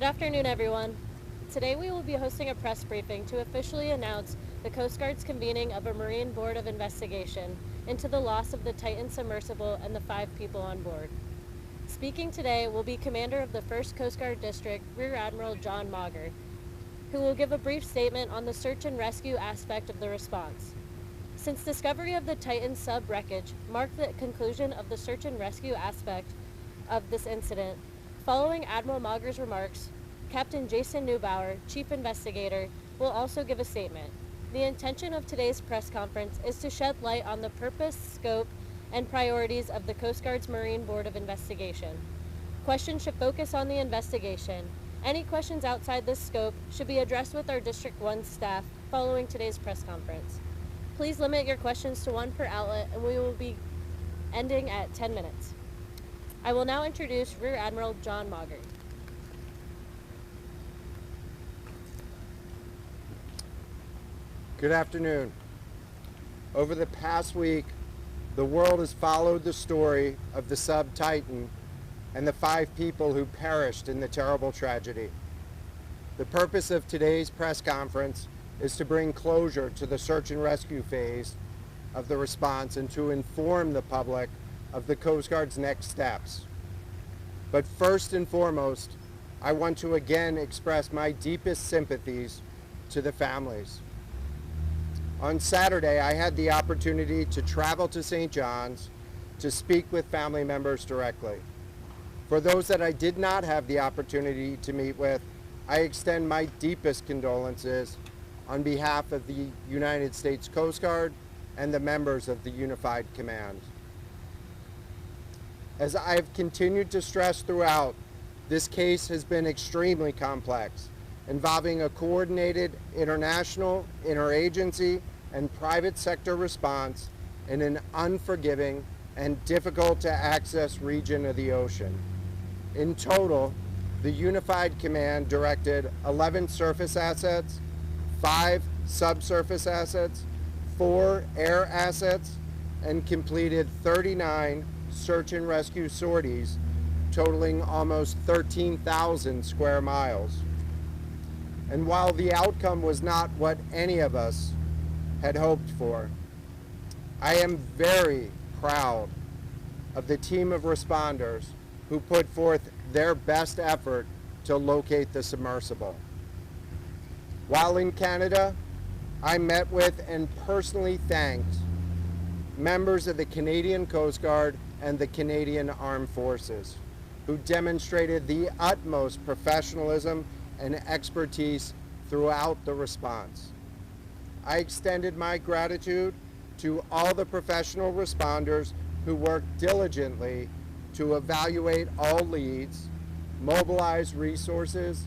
Good afternoon, everyone. Today we will be hosting a press briefing to officially announce the Coast Guard's convening of a Marine Board of Investigation into the loss of the Titan Submersible and the 5 people on board. Speaking today will be Commander of the 1st Coast Guard District, Rear Admiral John Mauger, who will give a brief statement on the search and rescue aspect of the response. Since discovery of the Titan sub wreckage marked the conclusion of the search and rescue aspect of this incident, following Admiral Mauger's remarks, Captain Jason Neubauer, Chief Investigator, will also give a statement. The intention of today's press conference is to shed light on the purpose, scope, and priorities of the Coast Guard's Marine Board of Investigation. Questions should focus on the investigation. Any questions outside this scope should be addressed with our District 1 staff following today's press conference. Please limit your questions to 1 per outlet, and we will be ending at 10 minutes. I will now introduce Rear Admiral John Mauger. Good afternoon. Over the past week, the world has followed the story of the sub Titan and the 5 people who perished in the terrible tragedy. The purpose of today's press conference is to bring closure to the search and rescue phase of the response and to inform the public of the Coast Guard's next steps. But first and foremost, I want to again express my deepest sympathies to the families. On Saturday, I had the opportunity to travel to St. John's to speak with family members directly. For those that I did not have the opportunity to meet with, I extend my deepest condolences on behalf of the United States Coast Guard and the members of the Unified Command. As I've continued to stress throughout, this case has been extremely complex, involving a coordinated international, interagency, and private sector response in an unforgiving and difficult to access region of the ocean. In total, the Unified Command directed 11 surface assets, 5 subsurface assets, 4 air assets, and completed 39 search and rescue sorties totaling almost 13,000 square miles. And while the outcome was not what any of us had hoped for, I am very proud of the team of responders who put forth their best effort to locate the submersible. While in Canada, I met with and personally thanked members of the Canadian Coast Guard and the Canadian Armed Forces, who demonstrated the utmost professionalism and expertise throughout the response. I extended my gratitude to all the professional responders who worked diligently to evaluate all leads, mobilize resources,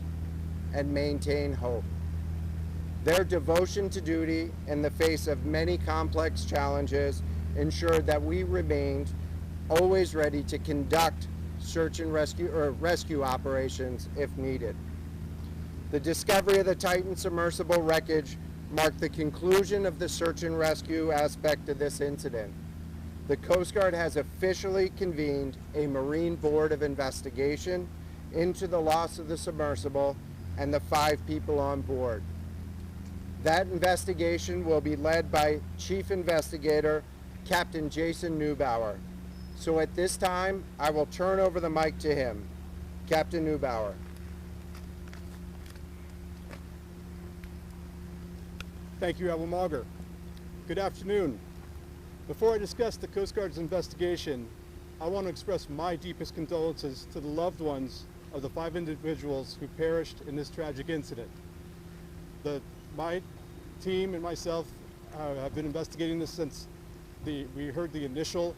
and maintain hope. Their devotion to duty in the face of many complex challenges ensured that we remained always ready to conduct search and rescue operations if needed. The discovery of the Titan Submersible wreckage marked the conclusion of the search and rescue aspect of this incident. The Coast Guard has officially convened a Marine Board of Investigation into the loss of the submersible and the 5 people on board. That investigation will be led by Chief Investigator Captain Jason Neubauer. So at this time, I will turn over the mic to him. Captain Neubauer. Thank you, Admiral Mauger. Good afternoon. Before I discuss the Coast Guard's investigation, I want to express my deepest condolences to the loved ones of the 5 individuals who perished in this tragic incident. My team and myself have been investigating this since we heard the initial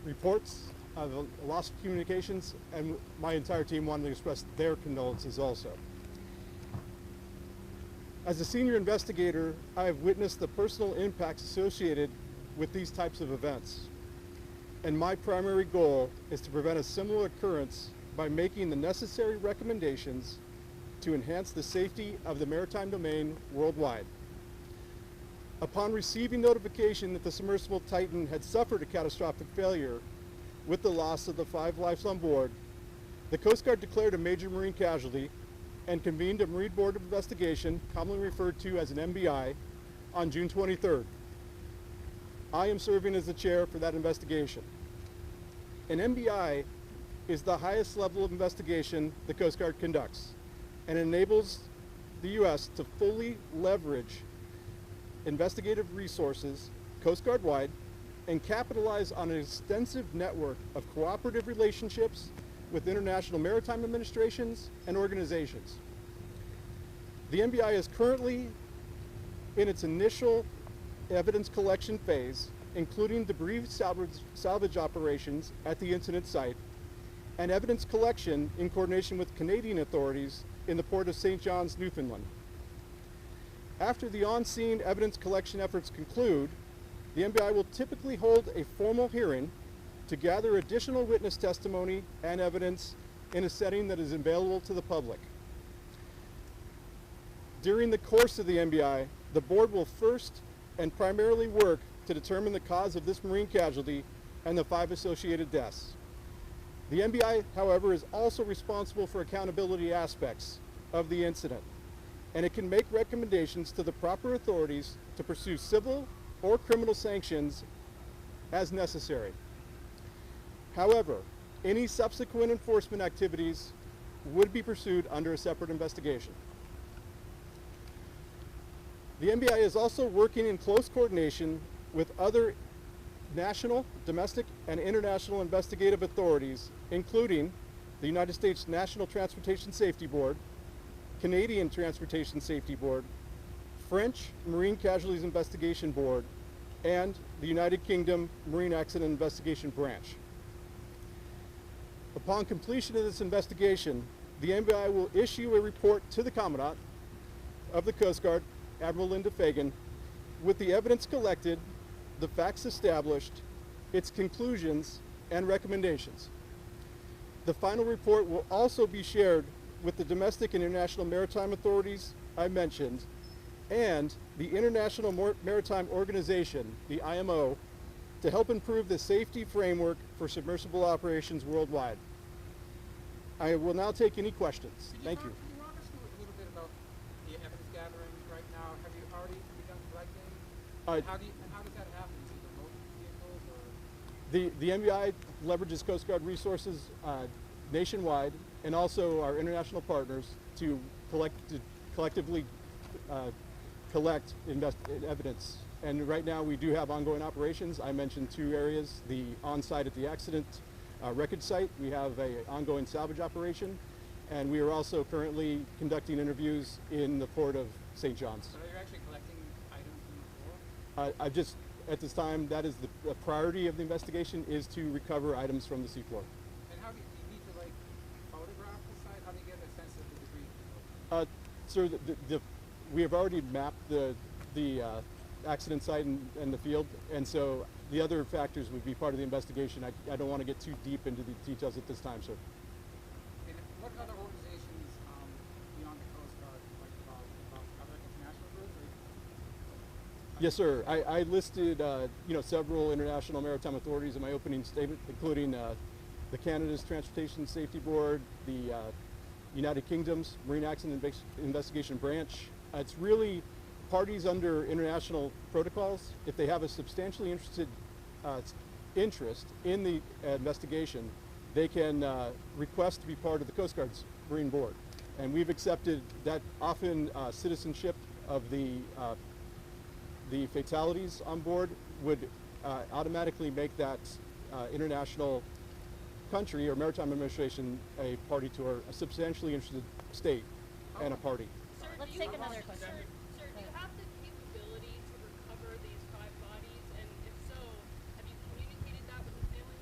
reports of the loss of communications, and my entire team wanted to express their condolences also. As a senior investigator, I have witnessed the personal impacts associated with these types of events. And my primary goal is to prevent a similar occurrence by making the necessary recommendations to enhance the safety of the maritime domain worldwide. Upon receiving notification that the submersible Titan had suffered a catastrophic failure with the loss of the 5 lives on board, The Coast Guard declared a major marine casualty and convened a Marine Board of Investigation, commonly referred to as an MBI, on June 23rd. I am serving as the chair for that investigation. An MBI is the highest level of investigation the Coast Guard conducts and enables the U.S. to fully leverage investigative resources Coast Guard-wide and capitalize on an extensive network of cooperative relationships with international maritime administrations and organizations. The MBI is currently in its initial evidence collection phase, including debris salvage operations at the incident site and evidence collection in coordination with Canadian authorities in the port of St. John's, Newfoundland. After the on-scene evidence collection efforts conclude, the MBI will typically hold a formal hearing to gather additional witness testimony and evidence in a setting that is available to the public. During the course of the MBI, the board will first and primarily work to determine the cause of this marine casualty and the 5 associated deaths. The MBI, however, is also responsible for accountability aspects of the incident, and it can make recommendations to the proper authorities to pursue civil or criminal sanctions as necessary. However, any subsequent enforcement activities would be pursued under a separate investigation. The MBI is also working in close coordination with other national, domestic, and international investigative authorities, including the United States National Transportation Safety Board, Canadian Transportation Safety Board, French Marine Casualties Investigation Board, and the United Kingdom Marine Accident Investigation Branch. Upon completion of this investigation, the MBI will issue a report to the Commandant of the Coast Guard, Admiral Linda Fagan, with the evidence collected, the facts established, its conclusions, and recommendations. The final report will also be shared with the domestic and international maritime authorities I mentioned and the International Maritime Organization, the IMO, to help improve the safety framework for submersible operations worldwide. I will now take any questions. Thank you. Can you walk us through a little bit about the evidence gathering right now? Have you already begun collecting? And how does that happen? Is it remote vehicles or? The MBI leverages Coast Guard resources nationwide and also our international partners to collectively collect evidence. And right now we do have ongoing operations. I mentioned 2 areas, the on-site at the accident wreckage site. We have an ongoing salvage operation, and we are also currently conducting interviews in the port of St. John's. So you're actually collecting items from the floor? At this time, that is the priority of the investigation, is to recover items from the seafloor. And how do you need to like photograph the site? How do you get a sense of the debris? Sir, we have already mapped the accident site and the field, and so the other factors would be part of the investigation. I don't want to get too deep into the details at this time, sir. And what other organizations beyond the Coast Guard, like other international groups? Yes, sir. I listed several international maritime authorities in my opening statement, including the Canada's Transportation Safety Board, the United Kingdom's Marine Accident Investigation Branch. It's really parties under international protocols. If they have a substantially interest in the investigation, they can request to be part of the Coast Guard's Marine Board. And we've accepted that. Often citizenship of the fatalities on board would automatically make that international country or maritime administration a party to a substantially interested state and a party. Sir, let's take another question. Sir, do you have the capability to recover these 5 bodies? And if so, have you communicated that with the family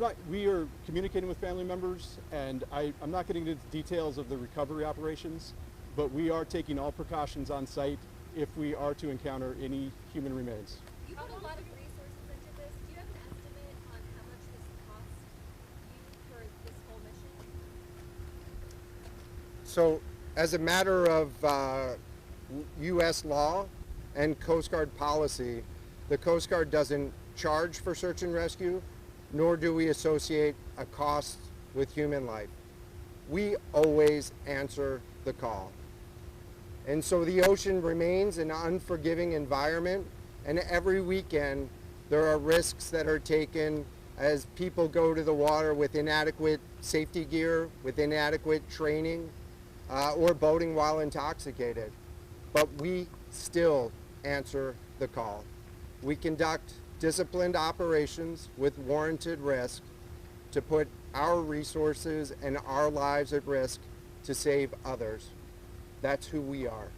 members? We are communicating with family members, and I'm not getting into the details of the recovery operations, but we are taking all precautions on site if we are to encounter any human remains. You put a lot of resources into this. Do you have an estimate on how much this cost you for this whole mission? So, as a matter of U.S. law and Coast Guard policy, the Coast Guard doesn't charge for search and rescue, nor do we associate a cost with human life. We always answer the call. And so the ocean remains an unforgiving environment, and every weekend there are risks that are taken as people go to the water with inadequate safety gear, with inadequate training, or boating while intoxicated. But we still answer the call. We conduct disciplined operations with warranted risk to put our resources and our lives at risk to save others. That's who we are.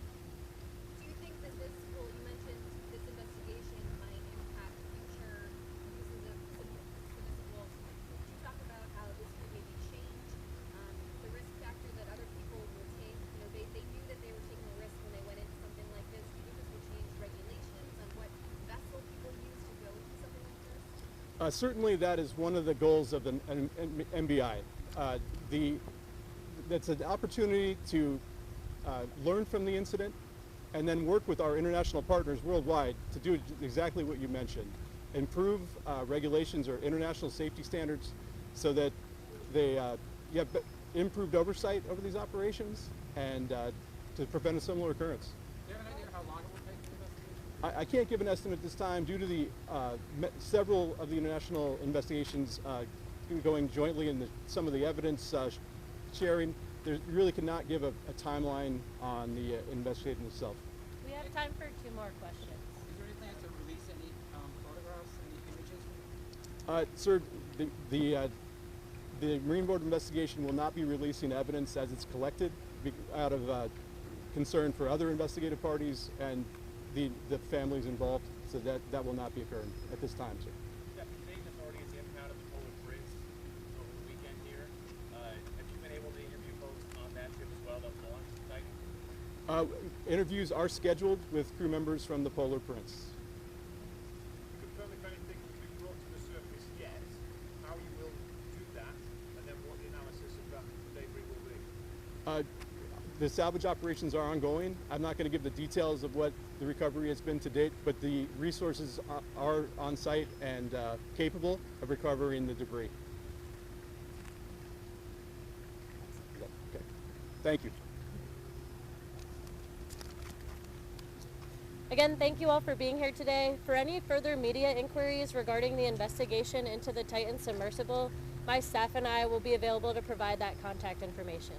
Do you think that this will, you mentioned this investigation might impact future uses of submersibles. Could you talk about how this could maybe change the risk factor that other people will take? You know, they knew that they were taking a risk when they went into something like this. Do you think this will change regulations on what vessel people use to go into something like this? Certainly that is one of the goals of the MBI. That's an opportunity to learn from the incident and then work with our international partners worldwide to do exactly what you mentioned. Improve regulations or international safety standards so that they have improved oversight over these operations and to prevent a similar occurrence. Do you have an idea how long it will take the investigation? I can't give an estimate this time due to the several of the international investigations going jointly and some of the evidence sharing. You really cannot give a timeline on the investigation itself. We have time for 2 more questions. Is there any plan to release any photographs, any images? Sir, the Marine Board investigation will not be releasing evidence as it's collected out of concern for other investigative parties and the families involved, so that will not be occurring at this time, sir. Today's authority is impounded the Polar Prince over the weekend here. Have you been able to interview folks on that ship as well that belongs to Titan? Interviews are scheduled with crew members from the Polar Prince. Confirm if anything will be brought to the surface yet, how you will do that, and then what the analysis of that debris will be. The salvage operations are ongoing. I'm not going to give the details of what the recovery has been to date, but the resources are on site and capable of recovering the debris. Okay. Thank you. Again, thank you all for being here today. For any further media inquiries regarding the investigation into the Titan Submersible, my staff and I will be available to provide that contact information.